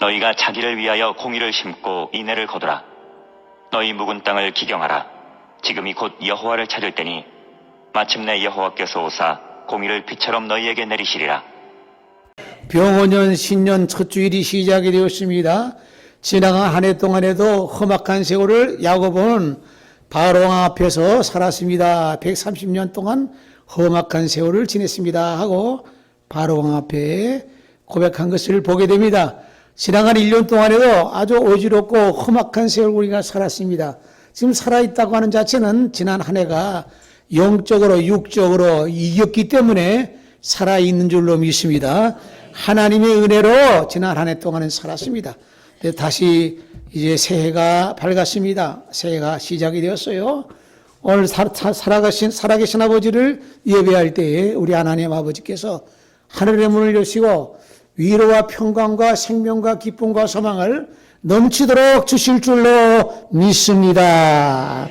너희가 자기를 위하여 공의를 심고 인애를 거두라. 너희 묵은 땅을 기경하라. 지금이 곧 여호와를 찾을 때니 마침내 여호와께서 오사 공의를 비처럼 너희에게 내리시리라. 병원년 신년 첫 주일이 시작이 되었습니다. 지나간 한 해 동안에도 험악한 세월을 야곱은 바로왕 앞에서 살았습니다. 130년 동안 험악한 세월을 지냈습니다 하고 바로왕 앞에 고백한 것을 보게 됩니다. 지나간 1년 동안에도 아주 어지럽고 험악한 세월 우리가 살았습니다. 지금 살아있다고 하는 자체는 지난 한 해가 영적으로 육적으로 이겼기 때문에 살아있는 줄로 믿습니다. 하나님의 은혜로 지난 한 해 동안은 살았습니다. 다시 이제 새해가 밝았습니다. 새해가 시작이 되었어요. 오늘 살아계신 아버지를 예배할 때에 우리 하나님 아버지께서 하늘의 문을 여시고 위로와 평강과 생명과 기쁨과 소망을 넘치도록 주실 줄로 믿습니다.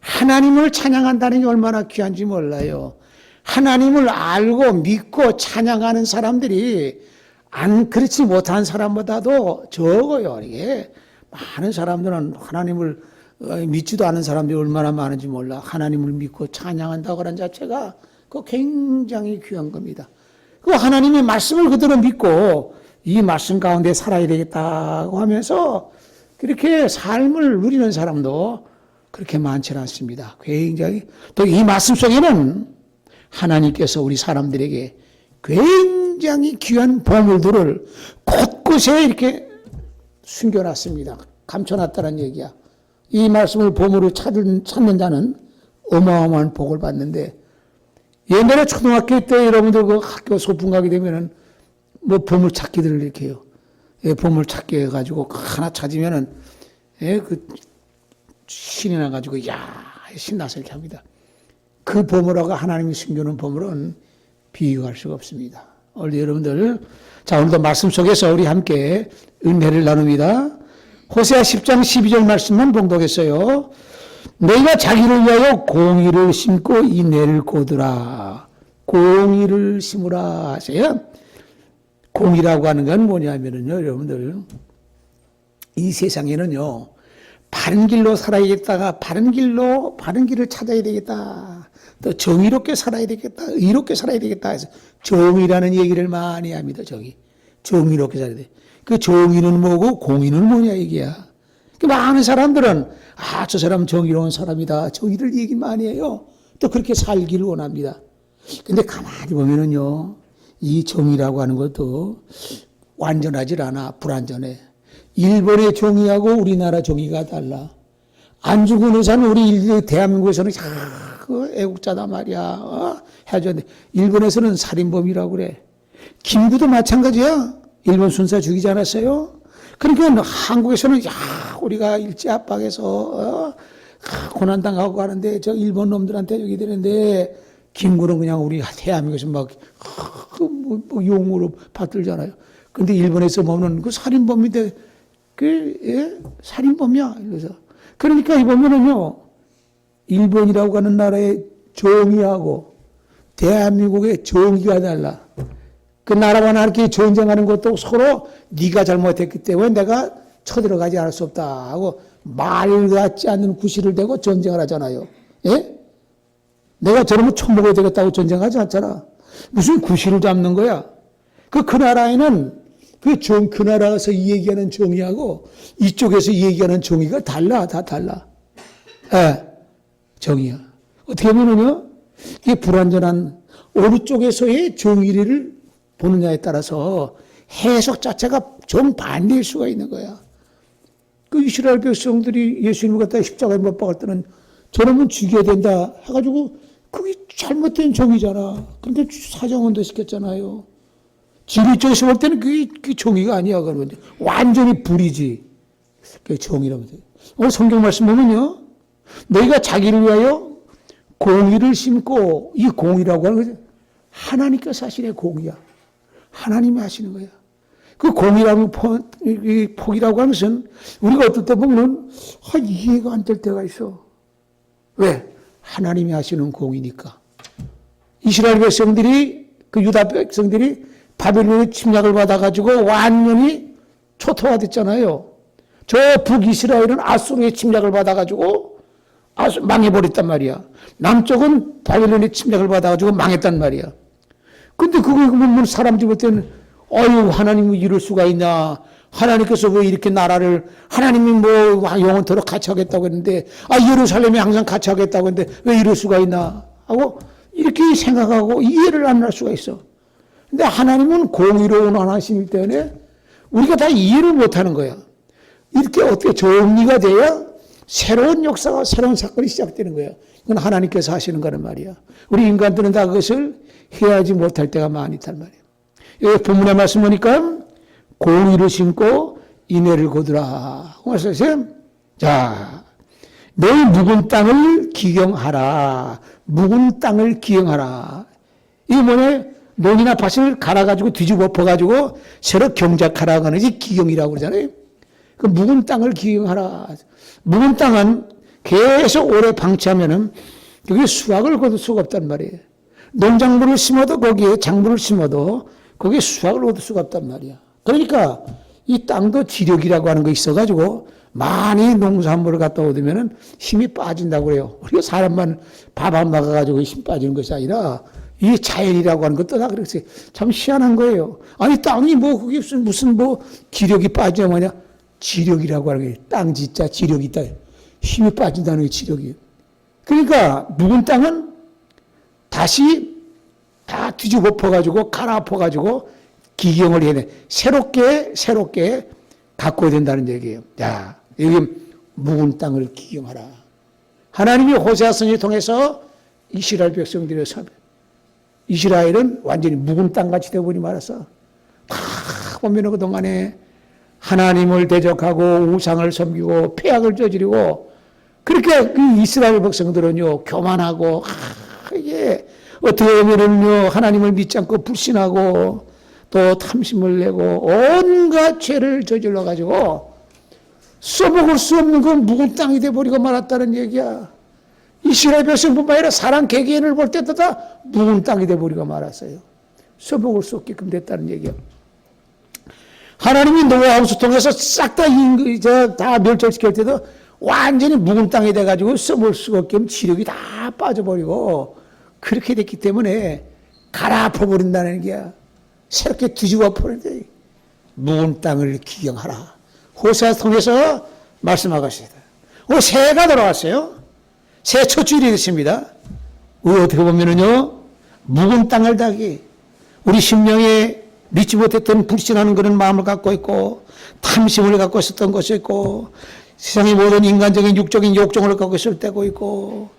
하나님을 찬양한다는 게 얼마나 귀한지 몰라요. 하나님을 알고 믿고 찬양하는 사람들이 그렇지 못한 사람보다도 적어요. 이게 많은 사람들은 하나님을 믿지도 않은 사람들이 얼마나 많은지 몰라. 하나님을 믿고 찬양한다고 하는 자체가 그거 굉장히 귀한 겁니다. 그 하나님의 말씀을 그대로 믿고 이 말씀 가운데 살아야 되겠다고 하면서 그렇게 삶을 누리는 사람도 그렇게 많지는 않습니다. 굉장히 또 이 말씀 속에는 하나님께서 우리 사람들에게 굉장히 귀한 보물들을 곳곳에 이렇게 숨겨놨습니다. 감춰놨다는 얘기야. 이 말씀을 보물을 찾는 자는 어마어마한 복을 받는데, 옛날에 초등학교 때 여러분들 그 학교 소풍 가게 되면은 뭐 보물 찾기들을 이렇게 해요. 예, 보물 찾기 해가지고 하나 찾으면은 그 신이 나가지고 신나서 이렇게 합니다. 그 보물하고 하나님이 숨겨놓은 보물은 비교할 수가 없습니다. 오늘 여러분들, 자, 오늘도 말씀 속에서 우리 함께 은혜를 나눕니다. 호세아 10장 12절 말씀만 봉독했어요. 너희가 자기를 위하여 공의를 심고 인애를 거두라. 공의를 심으라 하세요. 공의라고 하는 건 뭐냐면요, 여러분들, 이 세상에는요, 바른 길로 살아야겠다가 바른 길을 찾아야 되겠다. 또 정의롭게 살아야 되겠다. 의롭게 살아야 되겠다 해서 정의라는 얘기를 많이 합니다. 정의롭게 살아야 돼. 그 정의는 뭐고 공의는 뭐냐 얘기야. 그 많은 사람들은 저 사람은 정의로운 사람이다. 정의를 얘기 많이 해요. 또 그렇게 살기를 원합니다. 근데 가만히 보면은요, 이 정의라고 하는 것도 완전하질 않아. 불완전해. 일본의 정의하고 우리나라 정의가 달라. 안중근 의사는 우리 대한민국에서는 그 애국자다 말이야. 해줘야 돼. 일본에서는 살인범이라고 그래. 김구도 마찬가지야. 일본 순사 죽이지 않았어요? 그러니까 한국에서는 우리가 일제 압박해서 고난당하고 하는데 저 일본 놈들한테 여기 되는데 김구는 그냥 우리 대한민국에서 막 용으로 받들잖아요. 근데 일본에서 보면 그 살인범인데 살인범이야. 그래서 그러니까 이 보면은요, 일본이라고 하는 나라의 정의하고 대한민국의 정의가 달라. 그 나라와 나라끼리 전쟁하는 것도 서로 네가 잘못했기 때문에 내가 쳐들어가지 않을 수 없다 하고 말 같지 않는 구실을 대고 전쟁을 하잖아요. 예? 내가 저러면 처먹어야 되겠다고 전쟁하지 않잖아. 무슨 구실을 잡는 거야? 그 나라에는 그 나라에서 얘기하는 정의하고 이쪽에서 얘기하는 정의가 달라. 다 달라. 예. 정의야. 어떻게 보면요, 이게 불완전한 어느 쪽에서의 정의를 보느냐에 따라서 해석 자체가 정반대일 수가 있는 거야. 그 이스라엘 백성들이 예수님을 갖다 십자가에 못 박을 때는 저러면 죽여야 된다 해가지고 그게 잘못된 정의잖아. 그런데 사정운동 시켰잖아요. 진리 쪽에서 볼 때는 그게 정의가 아니야. 그러면 완전히 불이지. 그게 정의라면 돼. 오늘 성경 말씀 보면요, 너희가 자기를 위하여 공의를 심고, 이 공의라고 하는 것은 하나님께서 하시는 공의야. 하나님이 하시는 거야. 그 공의라고 폭이라고 하는 것은 우리가 어떨 때 보면 이해가 안 될 때가 있어. 왜? 하나님이 하시는 공의니까. 이스라엘 백성들이, 그 유다 백성들이 바벨론의 침략을 받아가지고 완전히 초토화됐잖아요. 저 북이스라엘은 아수르의 침략을 받아가지고 망해버렸단 말이야. 남쪽은 바벨론의 침략을 받아가지고 망했단 말이야. 근데 그거 보면 사람들이 볼 때는 어휴 하나님이 이럴 수가 있나. 하나님께서 왜 이렇게 나라를 하나님이 뭐 영원토록 같이 하겠다고 했는데 예루살렘이 항상 같이 하겠다고 했는데 왜 이럴 수가 있나 하고 이렇게 생각하고 이해를 안 할 수가 있어. 근데 하나님은 공의로운 하나님이기 때문에 우리가 다 이해를 못하는 거야. 이렇게 어떻게 정리가 돼야 새로운 역사가 새로운 사건이 시작되는 거야. 그건 하나님께서 하시는 거란 말이야. 우리 인간들은 다 그것을 해야지 못할 때가 많이 있단 말이야. 여기 본문의 말씀 보니까 공의를 심고 인애를 거두라. 그래서 자, 너희 묵은 땅을 기경하라. 묵은 땅을 기경하라. 이게 뭐냐? 논이나 밭을 갈아가지고 뒤집어 엎어가지고 새로 경작하라고 하는 게 기경이라고 그러잖아요. 그 묵은 땅을 기경하라. 묵은 땅은 계속 오래 방치하면은 여기 수확을 거둘 수가 없단 말이에요. 농작물을 심어도 거기에 작물을 심어도 거기에 수확을 얻을 수가 없단 말이야. 그러니까 이 땅도 지력이라고 하는 거 있어가지고 많이 농산물을 갖다 얻으면은 힘이 빠진다고 그래요. 우리가 사람만 밥 안 먹어가지고 힘 빠지는 것이 아니라 이 자연이라고 하는 것도 다 그렇지. 참 희한한 거예요. 아니 땅이 뭐 그게 무슨 뭐 지력이 빠지냐 뭐냐. 지력이라고 하는 게 땅 진짜 지력이 있다. 힘이 빠진다는 게 지력이에요. 그러니까 묵은 땅은 다시 다 뒤집어 엎어가지고 갈아엎어가지고 기경을 해야 돼. 새롭게 가꿔야 된다는 얘기예요. 자, 여기 묵은 땅을 기경하라. 하나님이 호세아 선지를 통해서 이스라엘 백성들의 삶, 이스라엘은 완전히 묵은 땅같이 되어버리 말았어. 다 보면 그동안에 하나님을 대적하고 우상을 섬기고 폐악을 저지르고 그렇게 그 이스라엘 백성들은요 교만하고 이게 어떻게 보면은요 하나님을 믿지 않고 불신하고 또 탐심을 내고 온갖 죄를 저질러 가지고 써먹을 수 없는 그 묵은 땅이 돼버리고 말았다는 얘기야. 이스라엘 백성뿐만 아니라 사람 개개인을 볼 때도 다 묵은 땅이 돼버리고 말았어요. 써먹을 수 없게끔 됐다는 얘기야. 하나님이 노아 홍수 통해서 싹 다 멸절시킬 때도 완전히 묵은 땅이 돼가지고 써먹을 수가 없게 지력이 다 빠져버리고 그렇게 됐기 때문에 갈아엎어버린다는 얘기야. 새롭게 뒤집어 버린다. 묵은 땅을 기경하라. 호세아 통해서 말씀하셨습니다. 오늘 새해가 돌아왔어요. 새해 첫 주일이 됐습니다. 우리 어떻게 보면은요, 묵은 땅을 다기 우리 심령에 믿지 못했던 불신하는 그런 마음을 갖고 있고 탐심을 갖고 있었던 것이 있고 세상의 모든 인간적인 육적인 욕정을 갖고 있을 때고 있고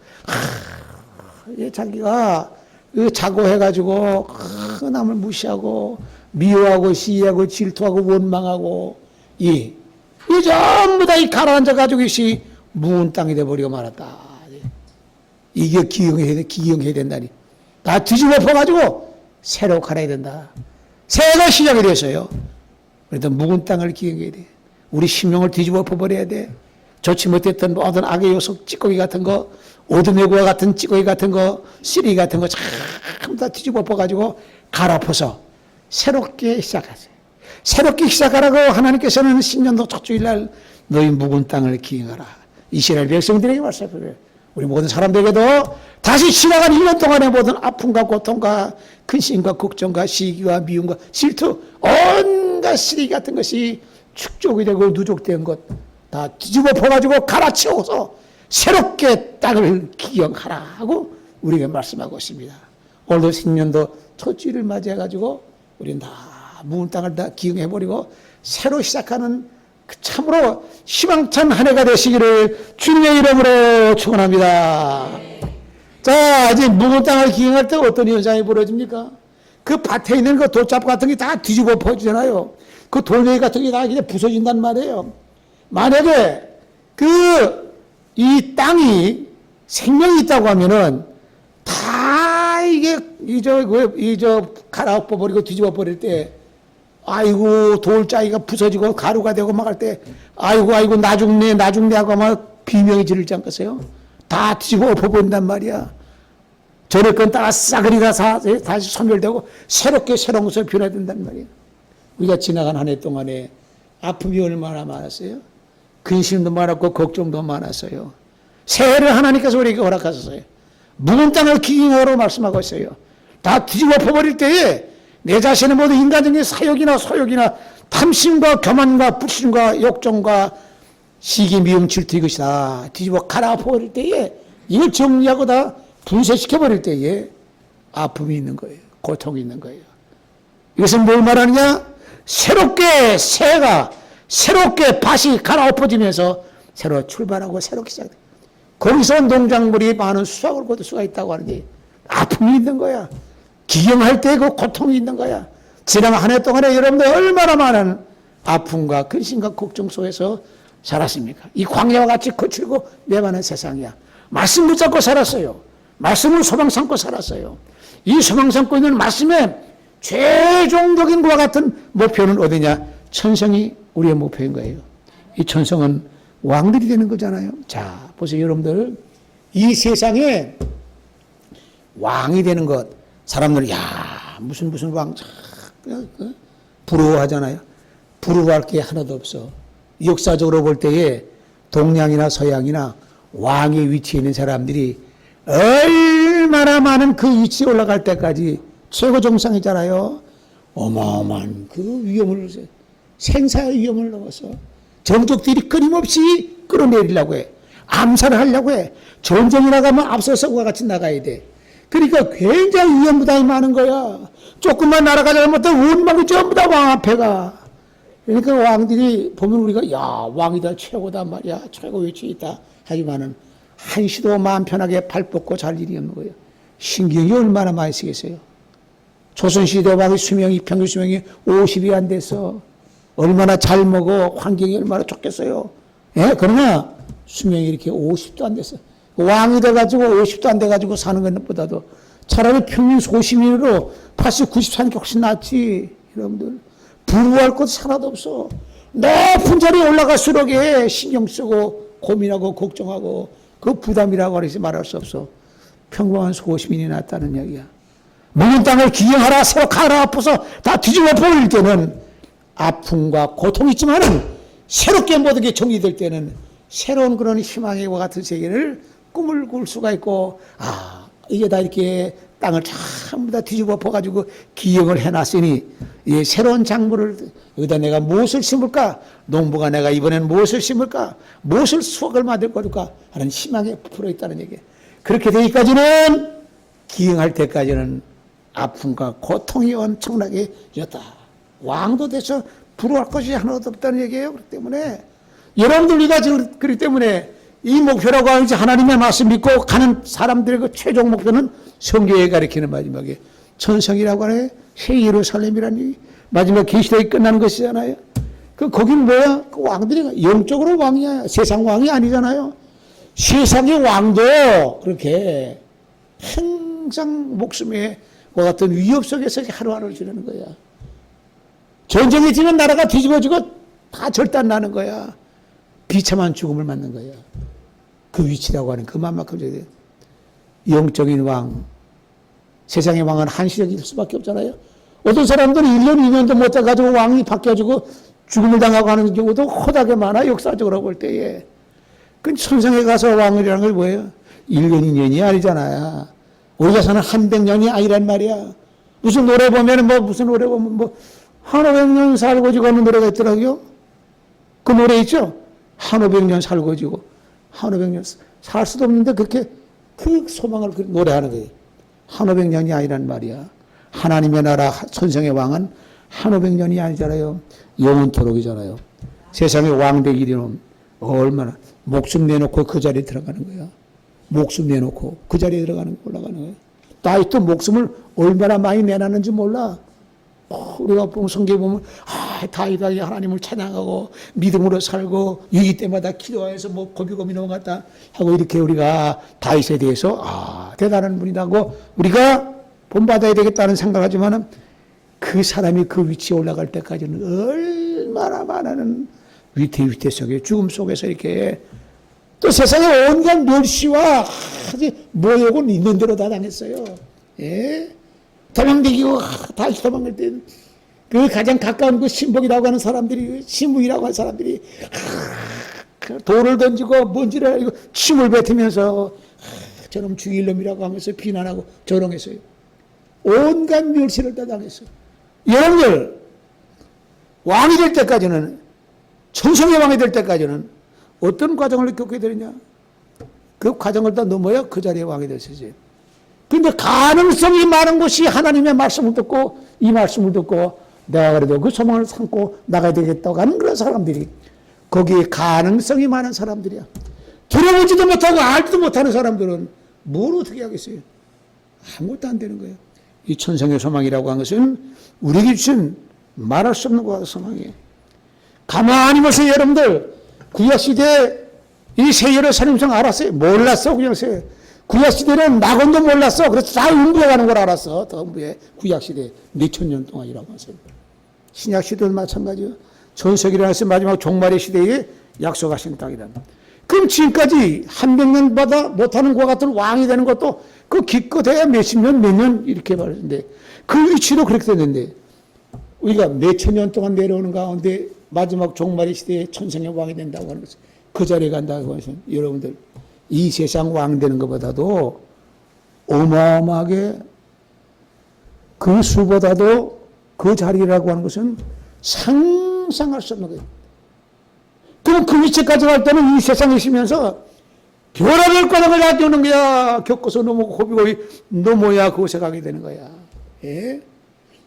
자기가 자고해가지고 남을 무시하고 미워하고 시기하고 질투하고 원망하고 이 전부 다 이 가라앉아가지고 이것이 묵은 땅이 돼버리고 말았다. 이게 기경해야 된다니. 다 뒤집어 엎어가지고 새로 갈아야 된다. 새해가 시작이 됐어요. 그래도 묵은 땅을 기경해야 돼. 우리 심령을 뒤집어 엎어버려야 돼. 좋지 못했던 모든 악의 요소, 찌꺼기 같은 거, 어둠의 구와 같은 찌꺼기 같은 거, 쓰레기 같은 거 전부 다 뒤집어 엎어가지고 갈아엎어서 새롭게 시작하세요. 새롭게 시작하라고 하나님께서는 신년도 첫 주일날 너희 묵은 땅을 기경하라. 이스라엘 백성들에게 말씀하세요. 우리 모든 사람들에게도 다시 지나간 1년 동안의 모든 아픔과 고통과 근심과 걱정과 시기와 미움과 질투 온갖 쓰레기 같은 것이 축적이 되고 누적된 것 다 뒤집어 퍼가지고 갈아치워서 새롭게 땅을 기경하라 하고 우리에게 말씀하고 있습니다. 오늘도 신년도 첫 주일을 맞이해가지고 우리는 다 묵은 땅을 다 기경해버리고 새로 시작하는 참으로 희망찬 한 해가 되시기를 주님의 이름으로 축원합니다. 자, 이제 묵은 땅을 기경할 때 어떤 현상이 벌어집니까? 그 밭에 있는 그 돌잡 같은 게 다 뒤집어 퍼지잖아요. 그 돌멩이 같은 게 다 그냥 부서진단 말이에요. 만약에 이 땅이 생명이 있다고 하면은 다 이게 갈아엎어 버리고 뒤집어 버릴 때 아이고 돌짜기가 부서지고 가루가 되고 막 할 때 아이고 나 죽네 하고 막 비명이 지르지 않겠어요? 다 뒤집어 엎어버린단 말이야. 전에 건 다 싸그리 다시 소멸되고 새롭게 새로운 것으로 변화된단 말이야. 우리가 지나간 한 해 동안에 아픔이 얼마나 많았어요? 근심도 많았고 걱정도 많았어요. 새해를 하나님께서 우리에게 허락하셨어요. 묵은 땅을 기경으로 말씀하고 있어요. 다 뒤집어 엎어버릴 때에 내 자신의 모든 인간적인 사욕이나 소욕이나 탐심과 교만과 불신과 욕정과 시기, 미움, 질투 이것이 다 뒤집어 갈아엎어버릴 때에 이걸 정리하고 다 분쇄시켜버릴 때에 아픔이 있는 거예요. 고통이 있는 거예요. 이것은 뭘 말하느냐? 새롭게 새가 새롭게 밭이 갈아엎어지면서 새로 출발하고 새롭게 시작돼요. 거기서 농작물이 많은 수확을 거둘 수가 있다고 하는데 아픔이 있는 거야. 기경할 때 그 고통이 있는 거야. 지난 한 해 동안에 여러분들 얼마나 많은 아픔과 근심과 걱정 속에서 살았습니까? 이 광야와 같이 거칠고 매만한 세상이야. 말씀 붙잡고 살았어요. 말씀을 소망 삼고 살았어요. 이 소망 삼고 있는 말씀의 최종적인 것과 같은 목표는 어디냐? 천성이 우리의 목표인 거예요. 이 천성은 왕들이 되는 거잖아요. 자, 보세요, 여러분들. 이 세상에 왕이 되는 것, 사람들이, 야, 무슨 왕, 부러워하잖아요. 부러워할 게 하나도 없어. 역사적으로 볼 때에 동양이나 서양이나 왕의 위치에 있는 사람들이 얼마나 많은 그 위치에 올라갈 때까지 최고 정상이잖아요. 어마어마한 그 위험을, 생사의 위험을 넘어서 정적들이 끊임없이 끌어내리려고 해. 암살을 하려고 해. 전쟁이 나가면 앞서서 그와 같이 나가야 돼. 그러니까 굉장히 위험부담이 많은 거야. 조금만 날아가자 하면 또 원망이 전부 다 왕 앞에 가. 그러니까 왕들이 보면 우리가 야, 왕이다, 최고다 말이야, 최고 위치에 있다 하지만은 한시도 마음 편하게 발 뻗고 잘 일이 없는 거예요. 신경이 얼마나 많이 쓰겠어요. 조선시대 왕의 수명이, 평균 수명이 50이 안 돼서 얼마나 잘 먹어, 환경이 얼마나 좋겠어요. 예? 그러나 수명이 이렇게 50도 안 됐어. 왕이 돼가지고 50도 안 돼가지고 사는 것보다도 차라리 평균 소시민으로 80, 90 사는 게 훨씬 낫지. 여러분들. 부러워할 것도 하나도 없어. 높은 자리에 올라갈수록 신경 쓰고 고민하고 걱정하고 그 부담이라고 하지 말할 수 없어. 평범한 소시민이 낫다는 얘기야. 묵은 땅을 기경하라, 새로 갈아엎어서 다 뒤집어 버릴 때는 아픔과 고통이 있지만은 새롭게 모든 게 정리될 때는 새로운 그런 희망의 와 같은 세계를 꿈을 꿀 수가 있고, 아, 이게 다 이렇게 땅을 전부 다 뒤집어 엎어가지고 기경을 해놨으니, 이 새로운 작물을, 여기다 내가 무엇을 심을까? 농부가 내가 이번엔 무엇을 심을까? 무엇을 수확을 만들 거까? 하는 희망에 부풀어 있다는 얘기예요. 그렇게 되기까지는, 기경할 때까지는 아픔과 고통이 엄청나게 있었다. 왕도 돼서 부러워할 것이 하나도 없다는 얘기예요. 그렇기 때문에, 여러분들 우리가 지금, 그렇기 때문에, 이 목표라고 하는지 하나님의 말씀 믿고 가는 사람들의 그 최종 목표는 성경에 가리키는 마지막에 천성이라고 하네. 새 예루살렘이라니 마지막 계시록이 끝나는 것이잖아요. 거긴 뭐야? 그 왕들이 영적으로 왕이야. 세상 왕이 아니잖아요. 세상의 왕도 그렇게 항상 목숨에 와 같은 위협 속에서 하루하루를 지내는 거야. 전쟁이 지면 나라가 뒤집어지고 다 절단 나는 거야. 비참한 죽음을 맞는 거야. 그 위치라고 하는 그만큼 돼야 돼. 영적인 왕, 세상의 왕은 한시적일 수밖에 없잖아요. 어떤 사람들은 1년, 2년도 못 돼가지고 왕이 바뀌어지고 죽음을 당하고 하는 경우도 허다하게 많아, 역사적으로 볼 때에. 그 천상에 가서 왕이라는 게 뭐예요? 1년, 2년이 아니잖아요. 오자서는 100년이 아니란 말이야. 무슨 노래 보면 무슨 노래 보면 1500년 살고 지고 하는 노래가 있더라고요. 그 노래 있죠? 1500년 살고 지고 1500년 살 수도 없는데 그렇게 그 소망을 노래하는 거예요. 1500년이 아니란 말이야. 하나님의 나라 천성의 왕은 1500년이 아니잖아요. 영원토록이잖아요. 세상의 왕 되기로는 얼마나 목숨 내놓고 그 자리에 들어가는 거야. 목숨 내놓고 그 자리에 들어가는 올라가는 거야. 다윗도 목숨을 얼마나 많이 내놨는지 몰라. 우리가 보면 성경에 보면 다윗이 하나님을 찬양하고 믿음으로 살고 위기 때마다 기도해서 고비고비 넘어갔다 하고 이렇게 우리가 다윗에 대해서 대단한 분이라고 우리가 본받아야 되겠다는 생각하지만은 그 사람이 그 위치에 올라갈 때까지는 얼마나 많은 위태 속에 죽음 속에서 이렇게 또 세상에 온갖 멸시와 모욕은 있는 대로 다 당했어요. 예? 도망다니고 다시 도망갈 때 그 가장 가까운 그 신복이라고 하는 사람들이, 신무이라고 하는 사람들이 돌을 던지고 먼지를 알고 침을 뱉으면서 저놈 죽일 놈이라고 하면서 비난하고 조롱했어요. 온갖 멸시를 다 당했어요. 여러분들, 왕이 될 때까지는, 천성의 왕이 될 때까지는 어떤 과정을 겪게 되느냐? 그 과정을 다 넘어야 그 자리에 왕이 될 수 있어요. 근데 가능성이 많은 것이 하나님의 말씀을 듣고 이 말씀을 듣고 내가 그래도 그 소망을 삼고 나가야 되겠다고 하는 그런 사람들이, 거기에 가능성이 많은 사람들이야. 들어보지도 못하고 알지도 못하는 사람들은 뭘 어떻게 하겠어요? 아무것도 안 되는 거예요. 이 천성의 소망이라고 하는 것은 우리에게 주신 말할 수 없는 것과 소망이에요. 가만히 보세요, 여러분들. 구약시대 이 세계를 사님성 알았어요? 몰랐어, 구약시대. 구약시대는 낙원도 몰랐어. 그래서 다 음부에 가는 걸 알았어. 더 음부에. 구약시대 몇천 년 동안이라고 하세요. 신약시대도 마찬가지예요. 전세기라는 것은 마지막 종말의 시대에 약속하신 땅이다. 그럼 지금까지 한 백년마다 못하는 것과 같은 왕이 되는 것도 그 기껏해야 몇십 년, 몇 년 이렇게 말했는데 그 위치도 그렇게 됐는데 우리가 몇천 년 동안 내려오는 가운데 마지막 종말의 시대에 천상의 왕이 된다고 하는 것은 그 자리에 간다고 해서 여러분들 이 세상 왕 되는 것보다도 어마어마하게 그 수보다도 그 자리라고 하는 것은 상상할 수 없는 거예요. 그럼 그 위치까지 갈 때는 이 세상에 있으면서 별하별 거닥을 다 뛰는 거야. 겪어서 넘어고 고비고비 넘어야 그곳에 가게 되는 거야. 예?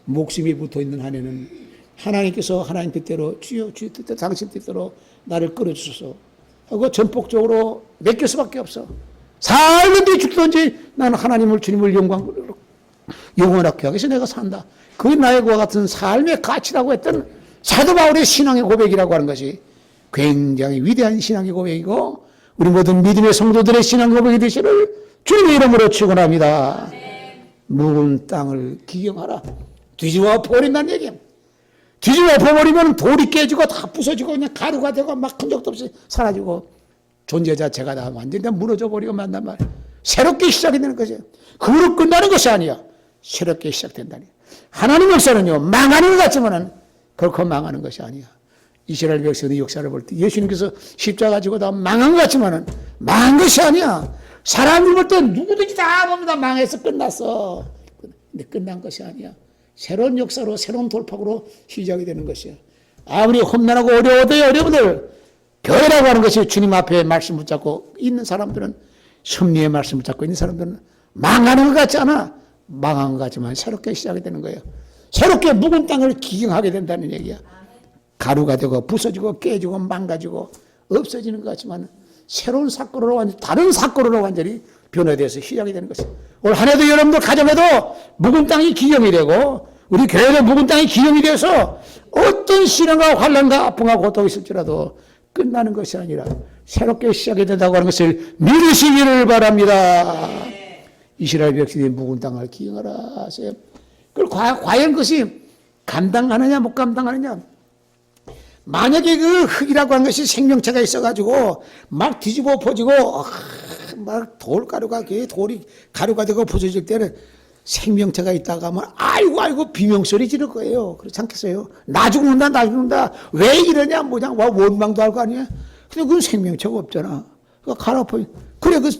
목숨이 붙어 있는 한에는 하나님께서 하나님 뜻대로 주여 주의 뜻대로 당신 뜻대로 나를 끌어주소서 하고 전폭적으로 맡길 수밖에 없어. 살든지 죽든지 나는 하나님을 주님을 영원하게 하기 위해서 내가 산다. 그 나의 그와 같은 삶의 가치라고 했던 사도 바울의 신앙의 고백이라고 하는 것이 굉장히 위대한 신앙의 고백이고 우리 모든 믿음의 성도들의 신앙 고백이 되시를 주님의 이름으로 축원합니다. 묵은 땅을 기경하라. 뒤집어 엎어버린다는 얘기야. 뒤집어 엎어버리면 돌이 깨지고 다 부서지고 그냥 가루가 되고 막 흔적도 없이 사라지고 존재 자체가 다 완전히 무너져 버리고 만단 말이야. 새롭게 시작이 되는 거죠. 그로 끝나는 것이 아니야. 새롭게 시작된다니. 하나님 역사는요, 망하는 것 같지만은 결코 망하는 것이 아니야. 이스라엘 백성의 역사를 볼 때 예수님께서 십자가 가지고 다 망한 것 같지만은 망한 것이 아니야. 사람들 볼 때 누구든지 다 봅니다. 망해서 끝났어. 근데 끝난 것이 아니야. 새로운 역사로 새로운 돌파구로 시작이 되는 것이야. 아무리 험난하고 어려워도 여러분들 교회라고 하는 것이 주님 앞에 말씀 붙잡고 있는 사람들은 섭리의 말씀 붙잡고 있는 사람들은 망하는 것 같지 않아. 망한 것 같지만 새롭게 시작이 되는 거예요. 새롭게 묵은 땅을 기경하게 된다는 얘기야. 가루가 되고 부서지고 깨지고 망가지고 없어지는 것 같지만 새로운 사건으로 완전히 다른 사건으로 완전히 변화돼서 시작이 되는 것이에요. 올 한 해도 여러분들 가정에도 묵은 땅이 기경이 되고 우리 교회도 묵은 땅이 기경이 돼서 어떤 시련과 환난과 아픔과 고통이 있을지라도 끝나는 것이 아니라 새롭게 시작이 된다고 하는 것을 믿으시기를 바랍니다. 이스라엘 백성이 묵은 땅을 기경하라 하세요. 그걸 과연 그것이 감당하느냐 못 감당하느냐. 만약에 그 흙이라고 하는 것이 생명체가 있어가지고 막 뒤집어 엎어지고 막 돌가루가 돌이 가루가 되고 부서질 때는 생명체가 있다가 하면 아이고 비명소리 지를 거예요. 그렇지 않겠어요? 나 죽는다 왜 이러냐 뭐냐 원망도 할 거 아니야. 근데 그건 생명체가 없잖아. 그러니까 가라 엎어. 그래 그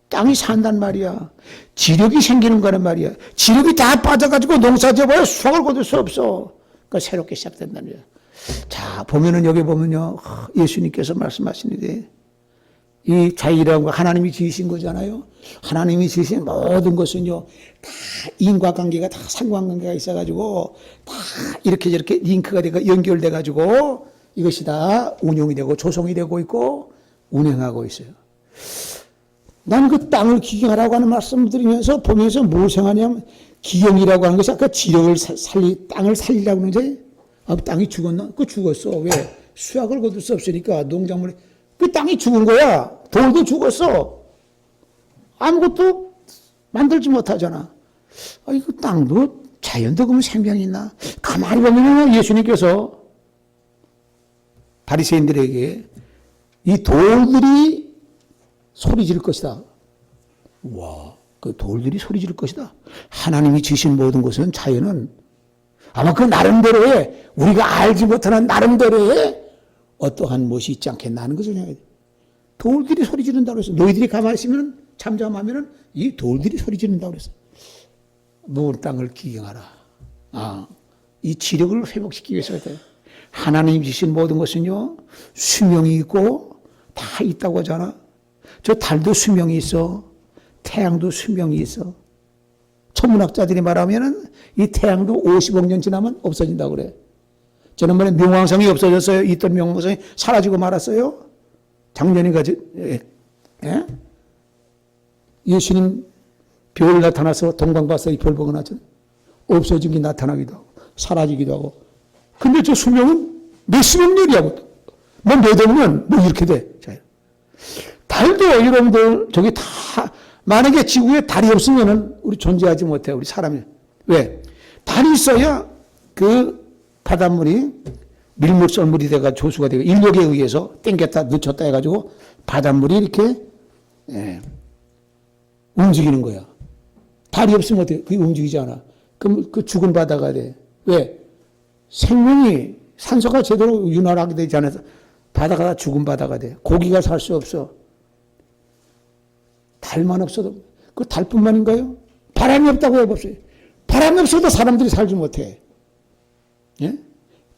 땅이 산단 말이야. 지력이 생기는 거란 말이야. 지력이 다 빠져가지고 농사 지어봐야 수확을 거둘 수 없어. 그러니까 새롭게 시작된다는 거야. 자, 보면은 여기 보면요. 예수님께서 말씀하시는데 이 자연이라는 거 하나님이 지으신 거잖아요. 하나님이 지으신 모든 것은요. 다 인과관계가 다 상관관계가 있어가지고 다 이렇게 저렇게 링크가 되고 연결돼가지고 이것이 다 운용이 되고 조성이 되고 있고 운행하고 있어요. 난 그 땅을 기경하라고 하는 말씀을 드리면서 보면서 뭘 생각하냐면 기경이라고 하는 것이 아까 지력을 땅을 살리라고 하는 거지. 아, 땅이 죽었나? 그 죽었어. 왜? 수확을 거둘 수 없으니까 농작물이 그 땅이 죽은 거야. 돌도 죽었어. 아무것도 만들지 못하잖아. 아니 그 땅도 자연도 그러면 생명이 있나? 가만히 보면 예수님께서 바리새인들에게 이 돌들이 소리 지를 것이다. 와, 그 돌들이 소리 지를 것이다. 하나님이 지으신 모든 것은 자연은 아마 그 나름대로의 우리가 알지 못하는 나름대로의 어떠한 무엇이 있지 않겠나 하는 것을 생각해야 돼. 돌들이 소리 지른다고 그랬어. 너희들이 가만히 있으면 잠잠하면 이 돌들이 소리 지른다고 그랬어. 묵은 땅을 기경하라. 이 지력을 회복시키기 위해서 하나님 주신 모든 것은요 수명이 있고 다 있다고 하잖아. 저 달도 수명이 있어. 태양도 수명이 있어. 천문학자들이 말하면은 이 태양도 50억 년 지나면 없어진다고 그래. 지난번에 명왕성이 없어졌어요. 있던 명왕성이 사라지고 말았어요. 작년인가, 예? 예수님 별 나타나서 동방 봤어. 이 별 보고 나죠. 없어진 게 나타나기도 하고, 사라지기도 하고. 근데 저 수명은 몇십억 년이야. 뭐 몇억년, 뭐 이렇게 돼. 달도 여러분들, 저기 다, 만약에 지구에 달이 없으면은 우리 존재하지 못해요. 우리 사람이. 왜? 달이 있어야 그 바닷물이 밀물썰물이 돼가 조수가 되고 인력에 의해서 땡겼다 늦췄다 해가지고 바닷물이 이렇게 움직이는 거야. 달이 없으면 어떻게? 그게 움직이지 않아. 그럼 그 죽은 바다가 돼. 왜? 생명이 산소가 제대로 윤활하게 되지 않아서 바다가 다 죽은 바다가 돼. 고기가 살 수 없어. 달만 없어도 그 달뿐만인가요? 바람이 없다고 해봅시다. 바람이 없어도 사람들이 살지 못해. 예?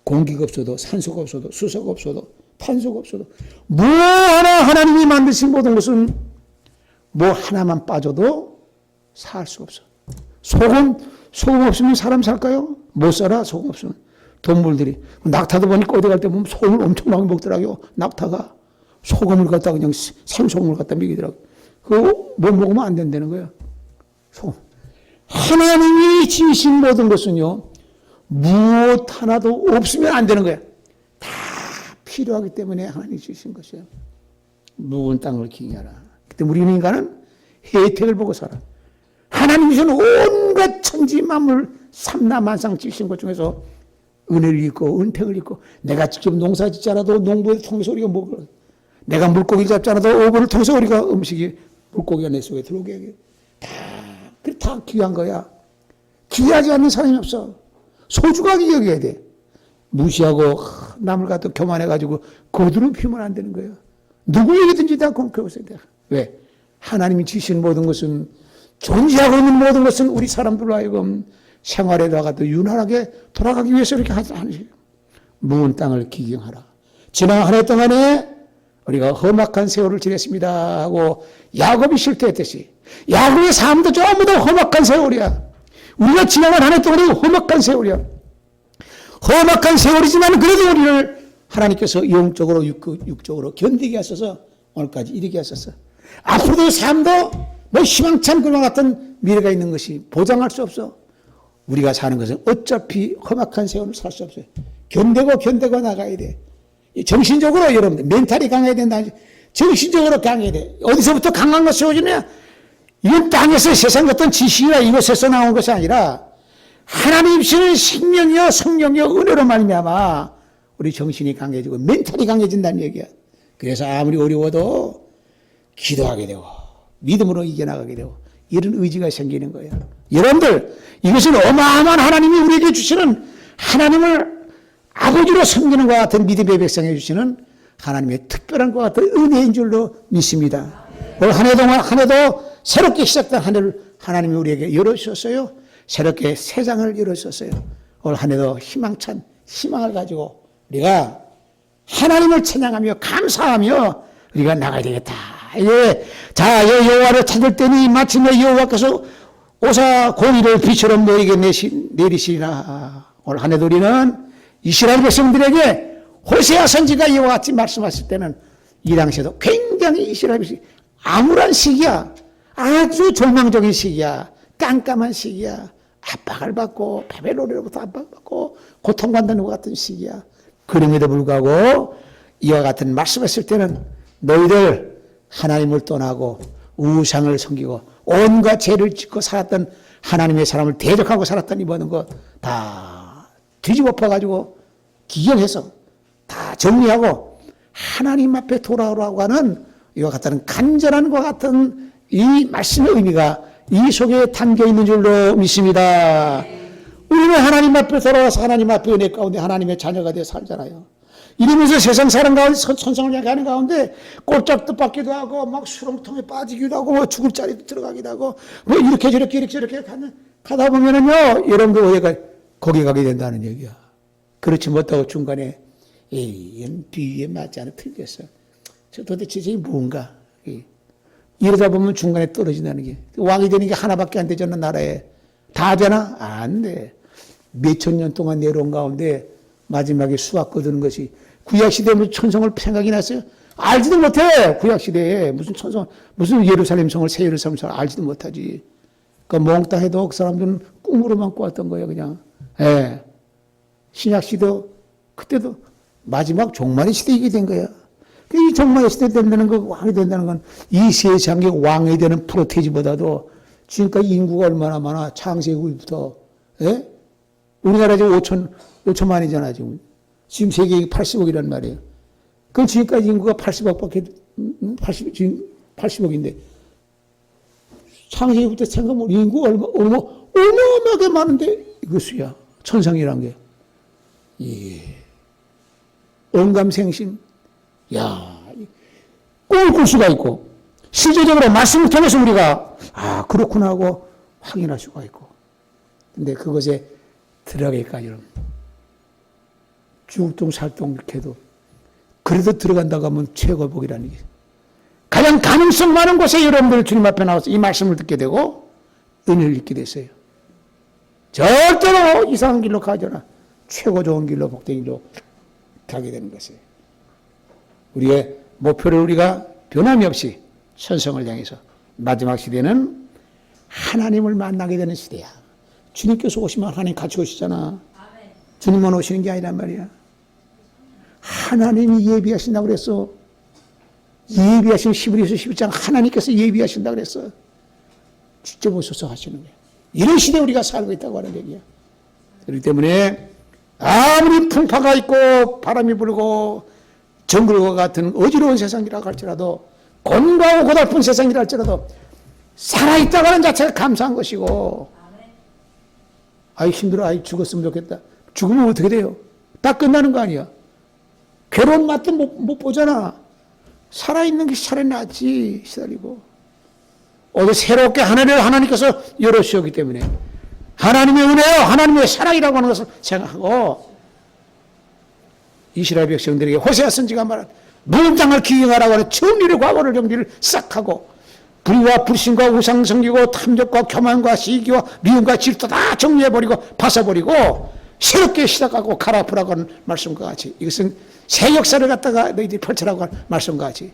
공기가 없어도 산소가 없어도 수소가 없어도 탄소가 없어도 뭐 하나 하나님이 만드신 모든 것은 뭐 하나만 빠져도 살 수 없어. 소금 없으면 사람 살까요? 못 살아. 소금 없으면. 동물들이 낙타도 보니까 어디 갈 때 보면 소금을 엄청나게 먹더라고요. 낙타가 소금을 갖다 그냥 생소금을 갖다 먹이더라고요. 그거 못 먹으면 안 된다는 거예요. 소금. 하나님이 지으신 모든 것은요 무엇 하나도 없으면 안 되는 거야. 다 필요하기 때문에 하나님이 주신 것이에요. 묵은 땅을 기경하라. 그때 우리 인간은 혜택을 보고 살아. 하나님이 주신 온갖 천지 만물 삼라만상 지으신 것 중에서 은혜를 입고 은택을 입고 내가 직접 농사 짓지 않아도 농부를 통해서 우리가 먹을 내가 물고기를 잡지 않아도 어부를 통해서 우리가 음식이 물고기가 내 속에 들어오게 하게 다 귀한 거야. 귀하지 않는 사람이 없어. 소중하게 여겨야 돼. 무시하고 남을 갖다 교만해가지고 거두는 피우면 안 되는 거예요. 누구에게든지 다 공평해야 돼. 왜? 하나님이 지신 모든 것은 존재하고 있는 모든 것은 우리 사람들로 하여금 생활에다가 또 윤활하게 돌아가기 위해서 이렇게 하는 거예요. 묵은 땅을 기경하라. 지난 한 해 동안에 우리가 험악한 세월을 지냈습니다 하고 야곱이 실토했듯이 야곱의 삶도 전부 다 험악한 세월이야. 우리가 지나간 한 해 동안에 험악한 세월이야. 험악한 세월이지만 그래도 우리를 하나님께서 영적으로 육적으로 견디게 하셔서 오늘까지 이르게 하셨어. 앞으로도 삶도 뭐 희망찬 그와 같은 미래가 있는 것이 보장할 수 없어. 우리가 사는 것은 어차피 험악한 세월을 살 수 없어요. 견디고 나가야 돼. 정신적으로 여러분들 멘탈이 강해야 된다. 정신적으로 강해야 돼. 어디서부터 강한 것이 오지냐? 이건 땅에서 세상 어떤 지식이나 이것에서 나온 것이 아니라 하나님 주시는 생명이요 성령이요 은혜로 말미암아 우리 정신이 강해지고 멘탈이 강해진다는 얘기야. 그래서 아무리 어려워도 기도하게 되고 믿음으로 이겨나가게 되고 이런 의지가 생기는 거예요. 여러분들 이것은 어마어마한 하나님이 우리에게 주시는 하나님을 아버지로 섬기는 것과 같은 믿음의 백성에 주시는 하나님의 특별한 것과 같은 은혜인 줄로 믿습니다. 올 한 해 동안 한 해도 새롭게 시작된 한 해를 하나님이 우리에게 열어주셨어요. 새롭게 세상을 열어주셨어요. 올 한 해도 희망찬 희망을 가지고 우리가 하나님을 찬양하며 감사하며 우리가 나가야 되겠다. 예. 자, 여호와를 찾을 때니 마침내 여호와께서 오사 공의를 비처럼 너에게 내리시리라. 올 한 해도 우리는 이스라엘 백성들에게 호세아 선지가 이와 같이 말씀하실 때는 이 당시에도 굉장히 이스라엘 백성이 암울한 시기야. 아주 절망적인 시기야. 깜깜한 시기야. 압박을 받고 바벨론으로부터 압박받고 고통받는 것 같은 시기야. 그럼에도 불구하고 이와 같은 말씀했을 때는 너희들 하나님을 떠나고 우상을 섬기고 온갖 죄를 짓고 살았던 하나님의 사람을 대적하고 살았던 이 모든 것 다 뒤집어 엎어가지고 기경해서 다 정리하고 하나님 앞에 돌아오라고 하는 이와 같은 간절한 것 같은 이 말씀의 의미가 이 속에 담겨 있는 줄로 믿습니다. 우리는 하나님 앞에 돌아와서 하나님 앞에 은혜 가운데 하나님의 자녀가 되어 살잖아요. 이러면서 세상 사람 가운데 천성을 향하는 가운데 꼴짝도 받기도 하고 막 수렁통에 빠지기도 하고 뭐 죽을 자리도 들어가기도 하고 뭐 이렇게 저렇게 가다 보면은요 여러분들 어디가 거기 가게 된다는 얘기야. 그렇지 못하고 중간에 A엔 B에 맞지 않아 틀렸어. 저 도대체 이게 뭔가 이러다 보면 중간에 떨어진다는 게 왕이 되는 게 하나밖에 안 되잖아 나라에. 다 되나? 안 돼. 몇천 년 동안 내려온 가운데 마지막에 수확 거두는 것이 구약시대에 무슨 천성을 생각이 났어요? 알지도 못해. 구약시대에 무슨 천성, 무슨 예루살렘 성을 새 예루살렘 성을 알지도 못하지. 그러니까 몽땅 해도 그 사람들은 꿈으로만 꾸었던 거예요 그냥. 예. 신약시도 그때도 마지막 종말의 시대이게 된 거야. 이 종말의 시대 된다는 거, 왕이 된다는 건 이 세상의 왕이 되는 프로테지보다도 지금까지 인구가 얼마나 많아. 창세기부터. 예? 우리나라 지금 5천만이잖아, 지금. 지금 세계 80억이란 말이에요. 그럼 지금까지 인구가 80억인데. 창세기부터 생각하면 인구가 어마어마하게 많은데, 이거 수야. 천상이란 게. 예. 언감생심. 야, 꿈을 꿀 수가 있고, 실제적으로 말씀을 통해서 우리가, 아, 그렇구나 하고 확인할 수가 있고. 근데 그것에 들어가기까지는 죽동살동 이렇게 해도 그래도 들어간다고 하면 최고복이라는 게 가장 가능성 많은 곳에 여러분들 주님 앞에 나와서 이 말씀을 듣게 되고 은혜를 잊게 됐어요. 절대로 이상한 길로 가지 않아. 최고 좋은 길로 복된 길로 가게 되는 것이에요. 우리의 목표를 우리가 변함이 없이 천성을 향해서 마지막 시대는 하나님을 만나게 되는 시대야. 주님께서 오시면 하나님 같이 오시잖아. 주님만 오시는 게 아니란 말이야. 하나님이 예비하신다고 그랬어. 예비하신 히브리서 11장 하나님께서 예비하신다고 그랬어. 직접 오셔서 하시는 거야. 이런 시대에 우리가 살고 있다고 하는 얘기야. 그렇기 때문에 아무리 풍파가 있고 바람이 불고 정글과 같은 어지러운 세상이라 할지라도 곤고하고 고달픈 세상이라 할지라도 살아있다고 하는 자체가 감사한 것이고 아이 힘들어 아이 죽었으면 좋겠다. 죽으면 어떻게 돼요? 다 끝나는 거 아니야. 괴로운 맛도 못 보잖아. 살아있는 게 차라리 낫지 시달리고. 오늘 새롭게 하나님께서 열어주셨기 때문에 하나님의 은혜요 하나님의 사랑이라고 하는 것을 생각하고 이스라엘 백성들에게 호세아 선지가 말한 묵은 땅을 기경하라고 하는 정리를 과거를 정리를 싹 하고 불의와 불신과 우상 섬기고 탐욕과 교만과 시기와 미움과 질투 다 정리해버리고 파서버리고 새롭게 시작하고 갈아엎으라고 하는 말씀과 같이 이것은 새 역사를 갖다가 너희들이 펼쳐라고 하는 말씀과 같이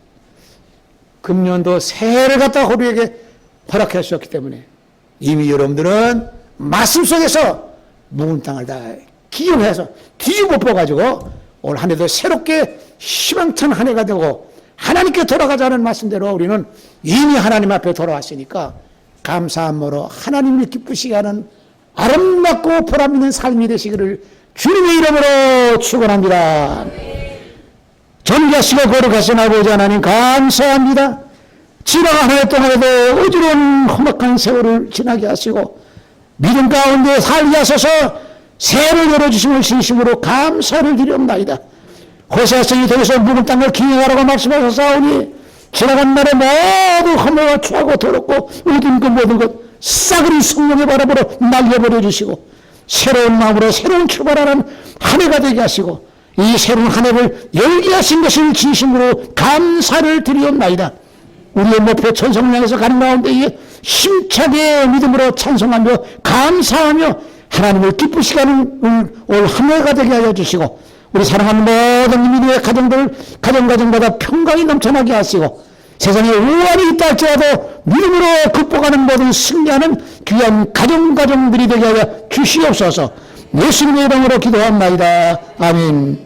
금년도 새해를 갖다가 우리에게 허락해 주셨기 때문에 이미 여러분들은 말씀 속에서 묵은 땅을 다 기용해서 뒤집어 뽑아가지고 올 한 해도 새롭게 희망찬 한 해가 되고 하나님께 돌아가자는 말씀대로 우리는 이미 하나님 앞에 돌아왔으니까 감사함으로 하나님을 기쁘시게 하는 아름답고 보람 있는 삶이 되시기를 주님의 이름으로 축원합니다. 존귀하시고 거룩하신 아버지 하나님 감사합니다. 지나간 한 해 동안에도 어지러운 험악한 세월을 지나게 하시고 믿음 가운데 살게 하셔서 새해를 열어주심을 진심으로 감사를 드리옵나이다. 호세아성이 통해서 묵은 땅을 기용하라고 말씀하셨사오니 지나간 날에 모두 허물과 추하고 더럽고 얻은 것 모든 것 싸그리 성령의 바람으로 날려버려 주시고 새로운 마음으로 새로운 출발하는 한 해가 되게 하시고 이 새로운 한 해를 열게 하신 것을 진심으로 감사를 드리옵나이다. 우리의 목표 천성을 향해서 가는 가운데 힘차게 믿음으로 찬송하며 감사하며 하나님을 기쁘시게 하는 올 한 해가 되게 하여 주시고 우리 사랑하는 모든 믿음의 가정들 가정마다 평강이 넘쳐나게 하시고 세상에 우환이 있다 할지라도 믿음으로 극복하는 모든 승리하는 귀한 가정들이 되게 하여 주시옵소서. 예수님의 이름으로 기도합나이다. 아멘.